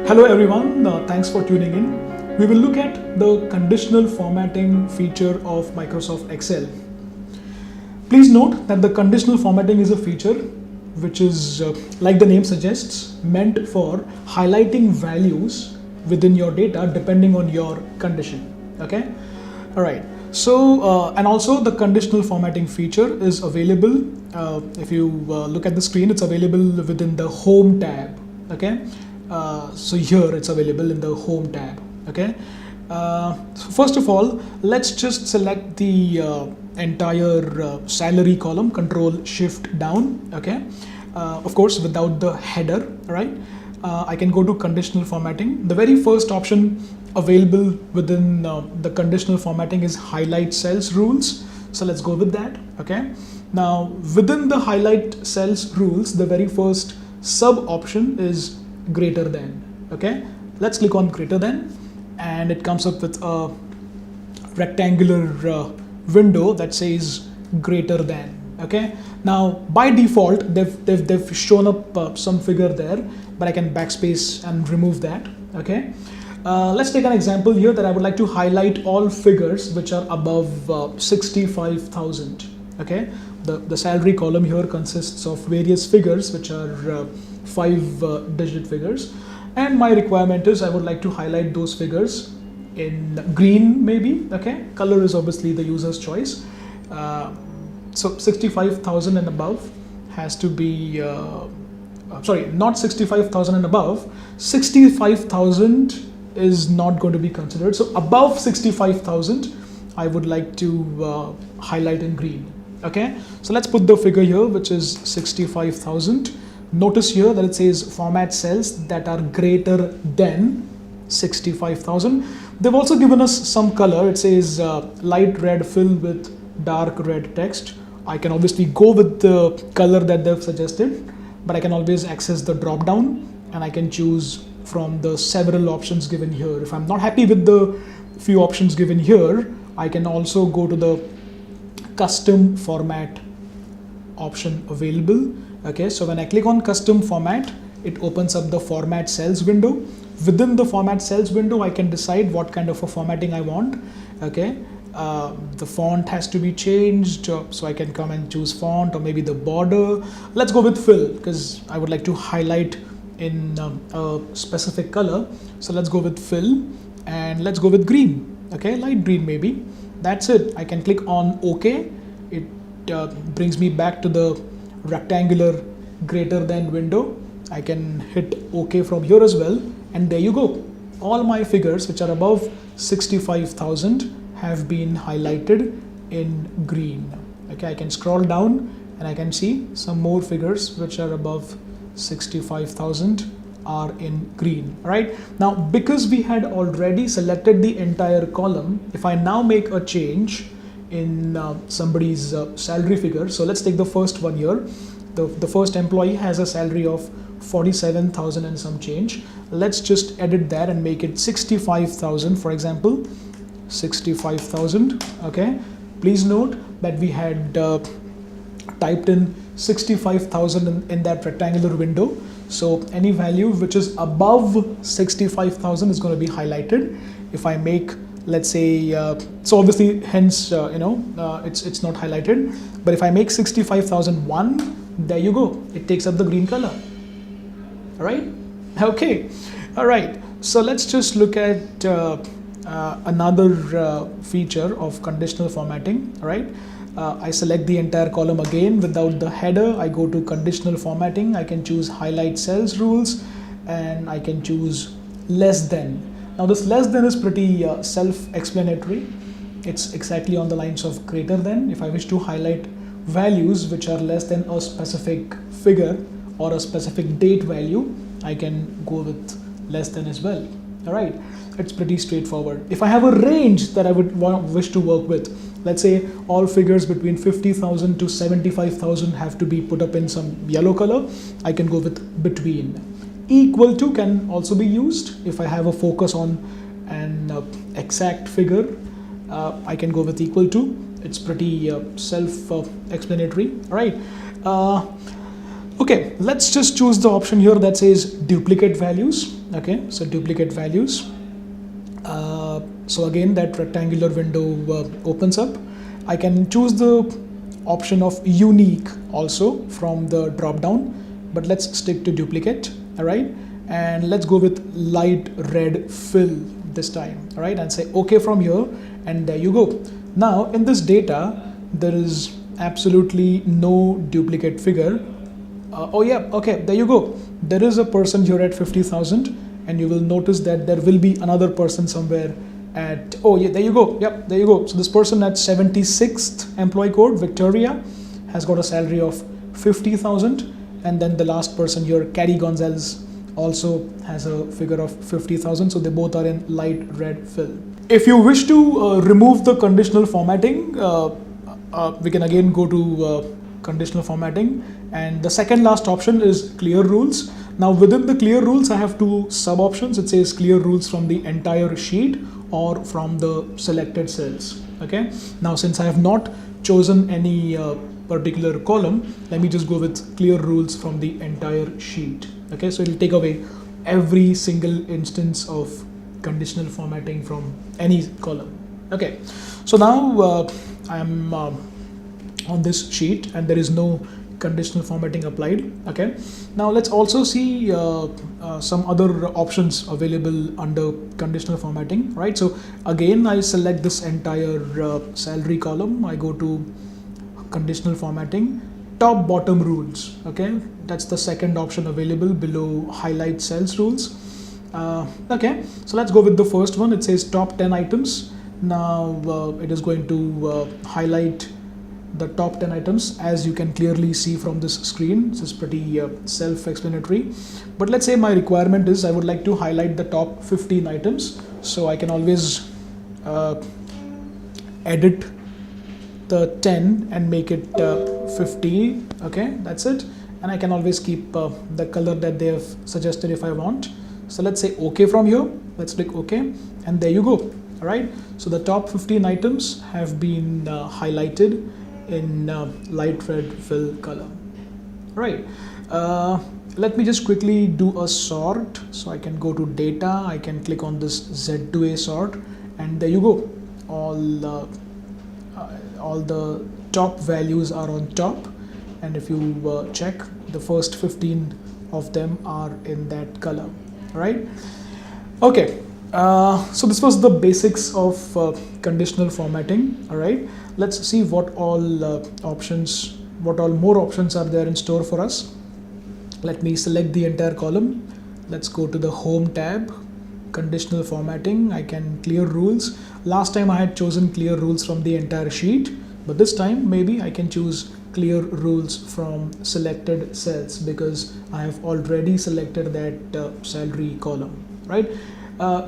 Hello everyone, thanks for tuning in. We will look at the conditional formatting feature of Microsoft Excel. Please note that the conditional formatting is a feature which is, like the name suggests, meant for highlighting values within your data depending on your condition. Okay? Alright. So, and also the conditional formatting feature is available. If you look at the screen, it's available within the Home tab. Okay? So here it's available in the Home tab. Okay. So first of all, let's just select the entire salary column, Control Shift down. Okay. Of course, without the header, right? I can go to conditional formatting. The very first option available within the conditional formatting is highlight cells rules. So let's go with that. Okay. Now within the highlight cells rules, the very first sub option is greater than. Okay, let's click on greater than, and it comes up with a rectangular window that says greater than. Okay, now by default they've shown up some figure there, but I can backspace and remove that. Okay, let's take an example here that I would like to highlight all figures which are above 65,000. Okay, the salary column here consists of various figures which are 5-digit figures, and my requirement is I would like to highlight those figures in green maybe. Okay, color is obviously the user's choice. So 65,000 and above has to be sorry, not 65,000 and above. 65,000 is not going to be considered. So above 65,000 I would like to highlight in green. Okay, so let's put the figure here, which is 65,000. Notice here that it says format cells that are greater than 65,000. They've also given us some color. It says light red fill with dark red text. I can obviously go with the color that they've suggested, but I can always access the drop down and I can choose from the several options given here. If I'm not happy with the few options given here, I can also go to the custom format option available. Okay, so when I click on custom format, it opens up the format cells window. Within the format cells window, I can decide what kind of a formatting I want. Okay, the font has to be changed, so I can come and choose font or maybe the border. Let's go with fill because I would like to highlight in a specific color. So let's go with fill and let's go with green. Okay, light green maybe. That's it. I can click on OK. It brings me back to the rectangular greater than window. I can hit OK from here as well, and there you go. All my figures which are above 65,000 have been highlighted in green. Okay, I can scroll down and I can see some more figures which are above 65,000 are in green. Right now, because we had already selected the entire column, if I now make a change in somebody's salary figure, so let's take the first one here. The first employee has a salary of 47,000 and some change. Let's just edit that and make it 65,000, for example. 65,000. Okay, please note that we had typed in 65,000 in that rectangular window. So any value which is above 65,000 is going to be highlighted. If I make, let's say, so obviously hence it's not highlighted, but if I make 65,001, there you go, it takes up the green color. All right, okay, all right, so let's just look at another feature of conditional formatting. All right, I select the entire column again without the header. I go to conditional formatting. I can choose highlight cells rules and I can choose less than. Now this less than is pretty self-explanatory. It's exactly on the lines of greater than. If I wish to highlight values which are less than a specific figure or a specific date value, I can go with less than as well. All right, it's pretty straightforward. If I have a range that I would wish to work with, let's say all figures between 50,000 to 75,000 have to be put up in some yellow color, I can go with between. Equal to can also be used. If I have a focus on an exact figure, I can go with equal to. It's pretty self-explanatory. All right. Okay, let's just choose the option here that says duplicate values. Okay, so duplicate values. So again, that rectangular window opens up. I can choose the option of unique also from the drop down, but let's stick to duplicate. All right, and let's go with light red fill this time. All right, and say OK from here, and there you go. Now in this data, there is absolutely no duplicate figure. Oh yeah, okay, there you go. There is a person here at 50,000, and you will notice that there will be another person somewhere at, oh yeah, there you go. Yep, there you go. So this person at 76th employee code, Victoria, has got a salary of 50,000, and then the last person here, Carrie Gonzalez, also has a figure of 50,000. So they both are in light red fill. If you wish to remove the conditional formatting, we can again go to conditional formatting, and the second last option is clear rules. Now within the clear rules, I have two sub options. It says clear rules from the entire sheet or from the selected cells. Okay, now since I have not chosen any particular column, let me just go with clear rules from the entire sheet. Okay, so it will take away every single instance of conditional formatting from any column. Okay, so now I am on this sheet and there is no conditional formatting applied. Okay, now let's also see some other options available under conditional formatting, right? So again, I select this entire salary column. I go to conditional formatting, top bottom rules. Okay, that's the second option available below highlight cells rules. Okay, so let's go with the first one. It says top 10 items. Now it is going to highlight the top 10 items, as you can clearly see from this screen. This is pretty self-explanatory, but let's say my requirement is I would like to highlight the top 15 items, so I can always edit the 10 and make it 50. Okay, that's it, and I can always keep the color that they have suggested if I want. So let's say OK from here. Let's click OK, and there you go. All right, so the top 15 items have been highlighted in light red fill color. Right, let me just quickly do a sort. So I can go to data, I can click on this Z2A sort, and there you go. All the top values are on top, and if you check, the first 15 of them are in that color. Right, okay. So this was the basics of conditional formatting. All right, let's see what all more options are there in store for us. Let me select the entire column. Let's go to the home tab, conditional formatting. I can clear rules. Last time I had chosen clear rules from the entire sheet, but this time maybe I can choose clear rules from selected cells because I have already selected that salary column, right?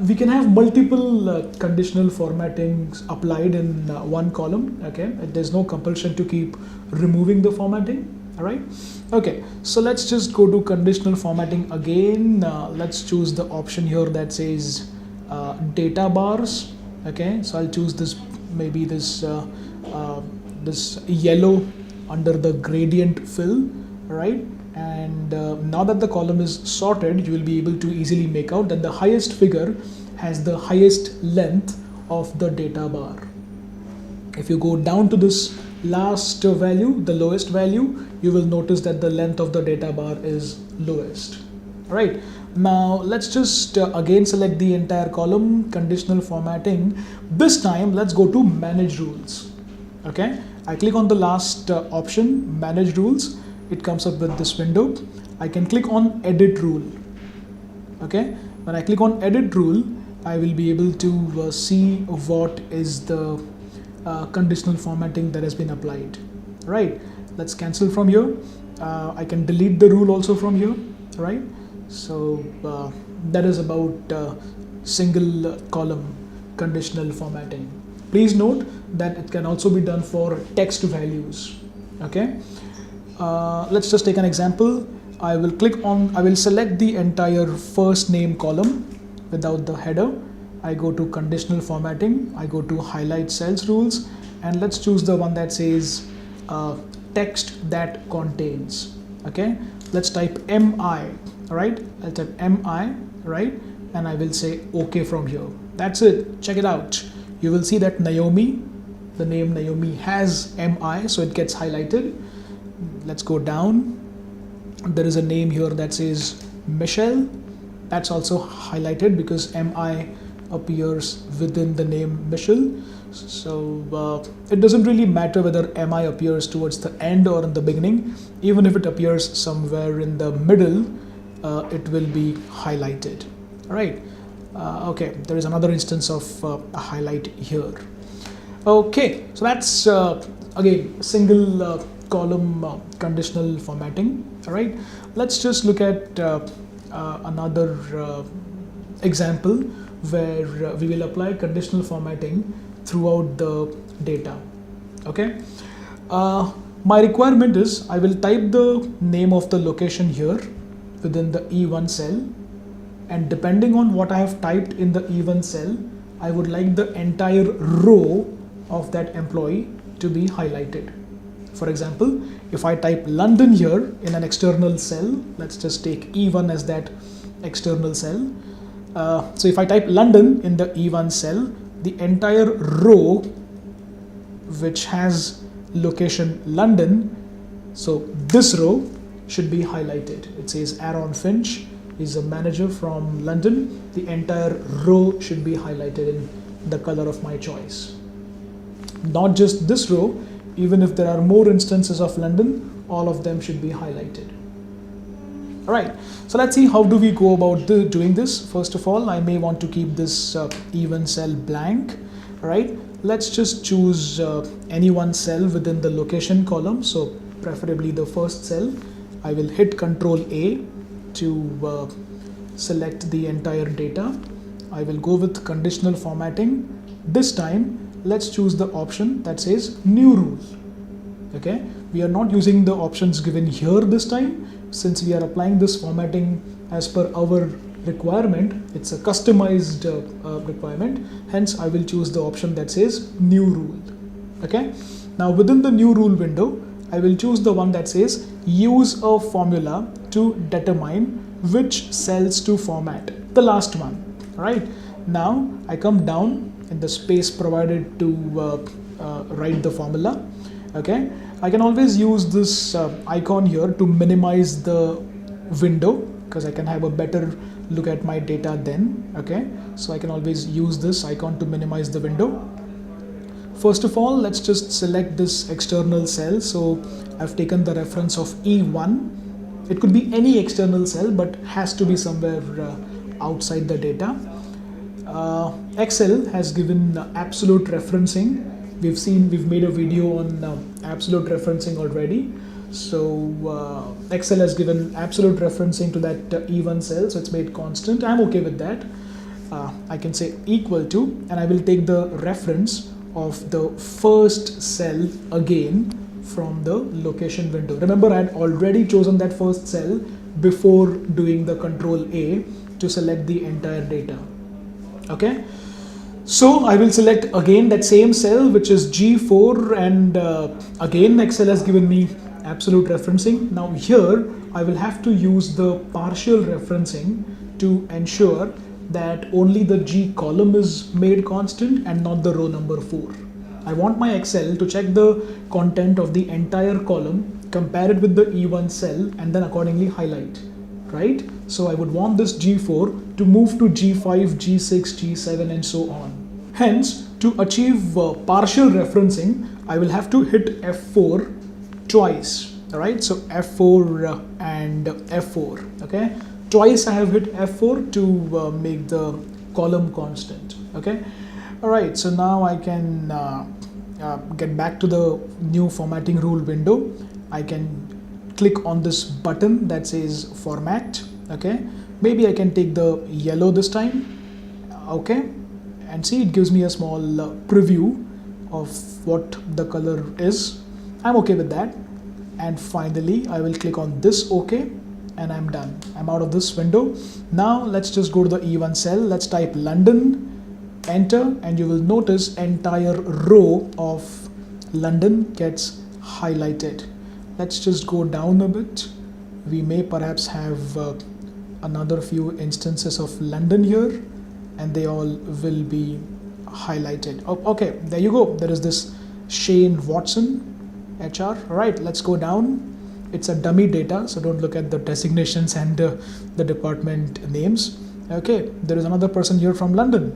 We can have multiple conditional formattings applied in one column. Okay, there's no compulsion to keep removing the formatting. All right, okay, so let's just go to conditional formatting again. Let's choose the option here that says data bars. Okay, so I'll choose this, maybe this this yellow under the gradient fill, right? And now that the column is sorted, you will be able to easily make out that the highest figure has the highest length of the data bar. If you go down to this last value, the lowest value, you will notice that the length of the data bar is lowest. All right, now let's just again select the entire column, conditional formatting. This time let's go to manage rules. Okay, I click on the last option, manage rules. It comes up with this window. I can click on edit rule. Okay, when I click on edit rule, I will be able to see what is the conditional formatting that has been applied. Right, let's cancel from here. I can delete the rule also from here. Right, so that is about single column conditional formatting. Please note that it can also be done for text values. Okay, let's just take an example. I will select the entire first name column without the header. I go to conditional formatting, I go to highlight cells rules, and let's choose the one that says text that contains. Okay, let's type MI. All right, I'll type MI, right? And I will say OK from here. That's it. Check it out. You will see that Naomi, the name Naomi has MI, so it gets highlighted. Let's go down. There is a name here that says Michelle. That's also highlighted because MI appears within the name Michelle. So it doesn't really matter whether MI appears towards the end or in the beginning. Even if it appears somewhere in the middle, it will be highlighted. All right. Okay, there is another instance of a highlight here. Okay, so that's again single column conditional formatting. All right, let's just look at another example where we will apply conditional formatting throughout the data. Okay, my requirement is I will type the name of the location here within the E1 cell, and depending on what I have typed in the E1 cell, I would like the entire row of that employee to be highlighted. For example, if I type London here in an external cell, let's just take E1 as that external cell. So if I type London in the E1 cell, the entire row which has location London, so this row should be highlighted. It says Aaron Finch is a manager from London. The entire row should be highlighted in the color of my choice. Not just this row, even if there are more instances of London, all of them should be highlighted. All right, so let's see how do we go about doing this. First of all, I may want to keep this even cell blank. All right, let's just choose any one cell within the location column. So preferably the first cell. I will hit Control A to select the entire data. I will go with conditional formatting. This time, let's choose the option that says new rule. Okay, we are not using the options given here this time. Since we are applying this formatting as per our requirement, it's a customized requirement. Hence, I will choose the option that says new rule. Okay, now within the new rule window, I will choose the one that says use a formula to determine which cells to format, the last one. Right, now I come down in the space provided to write the formula. Okay, I can always use this icon here to minimize the window because I can have a better look at my data then. Okay, so I can always use this icon to minimize the window. First of all, let's just select this external cell. So I've taken the reference of E1. It could be any external cell, but has to be somewhere outside the data. Excel has given absolute referencing. We've made a video on absolute referencing already. So Excel has given absolute referencing to that E1 cell, so it's made constant. I'm okay with that. I can say equal to, and I will take the reference of the first cell again from the location window. Remember, I had already chosen that first cell before doing the Control A to select the entire data. Okay, so I will select again that same cell, which is G4, and again Excel has given me absolute referencing. Now here I will have to use the partial referencing to ensure that only the G column is made constant and not the row number 4. I want my Excel to check the content of the entire column, compare it with the E1 cell, and then accordingly highlight, right? So I would want this G4 to move to G5, G6, G7, and so on. Hence, to achieve partial referencing, I will have to hit F4 twice, all right? So F4 and F4, okay? Twice I have hit F4 to make the column constant, okay? All right, so now I can get back to the new formatting rule window. I can click on this button that says format, okay? Maybe I can take the yellow this time, okay? And see, it gives me a small preview of what the color is. I'm okay with that. And finally, I will click on this OK, and I'm done. I'm out of this window. Now let's just go to the E1 cell. Let's type London, enter, and you will notice entire row of London gets highlighted. Let's just go down a bit. We may perhaps have another few instances of London here, and they all will be highlighted. Oh, okay, there you go. There is this Shane Watson, HR. All right, let's go down. It's a dummy data, so don't look at the designations and the department names. Okay, there is another person here from London.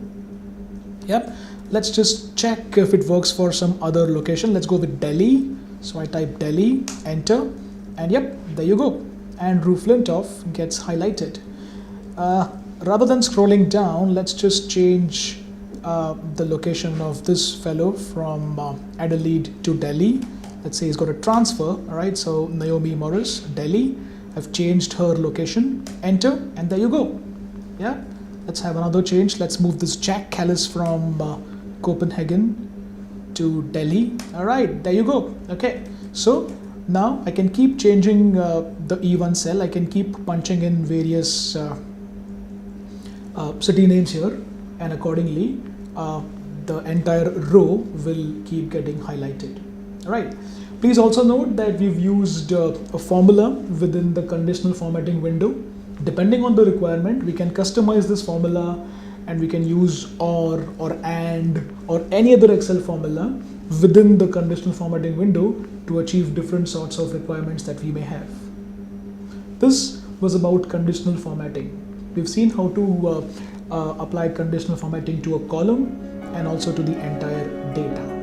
Yep, let's just check if it works for some other location. Let's go with Delhi. So I type Delhi, enter, and yep, there you go. Andrew Flintoff gets highlighted. Rather than scrolling down, let's just change the location of this fellow from Adelaide to Delhi. Let's say he's got a transfer, all right? So Naomi Morris, Delhi. I've changed her location, enter, and there you go. Yeah, let's have another change. Let's move this Jack Callis from Copenhagen to Delhi. All right, there you go. Okay, so now I can keep changing the E1 cell. I can keep punching in various city names here, and accordingly the entire row will keep getting highlighted. All right, please also note that we've used a formula within the conditional formatting window. Depending on the requirement, we can customize this formula, and we can use or and or any other Excel formula within the conditional formatting window to achieve different sorts of requirements that we may have. This was about conditional formatting. We've seen how to apply conditional formatting to a column and also to the entire data.